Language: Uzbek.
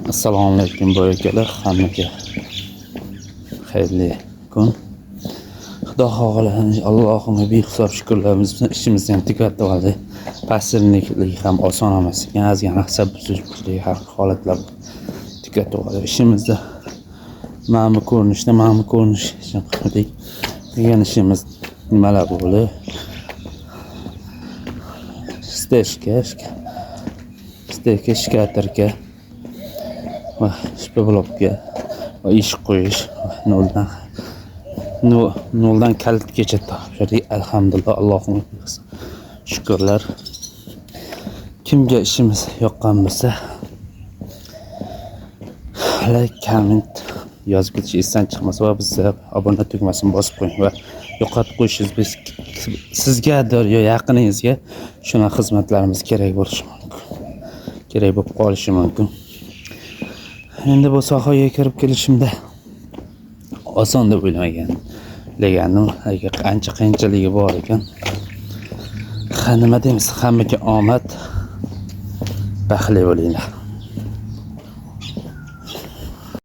Assalomu alaykum boyakalar, hammaga xayrli kun. Xudo xohlasa Allohimga behisob shukrlarimiz bilan ishimizni ham tugatib oldik. Pasirlik ham oson emas ekan, ozgina asab buzilishlik holatlar tugatib oldik. Ishimizda ma'mur ko'rinish uchun qildik. Degan ishimiz nimalar bo'ldi? Steka, shkaterka va shpeblovka va ish qo'yish noldan kalitgacha topshirdik. Alhamdulillah, Allohga shukrlar. Kimga ishimiz yoqqan bo'lsa, like, comment yozib ketish esdan chiqmasa va bizga obuna tugmasini bosib qo'ying va yo'qotib qo'yishingiz biz sizgadir yo yaqiningizga shuna xizmatlarimiz kerak bo'lishi mumkin. Kerak bo'lib qolishi mumkin. Endi bu sohaga kirib kelishimda oson deb o'ylamagandim. Qancha qiyinchiligi bor ekan. Nima deymiz? Hammaga omad, baxtli bo'linglar.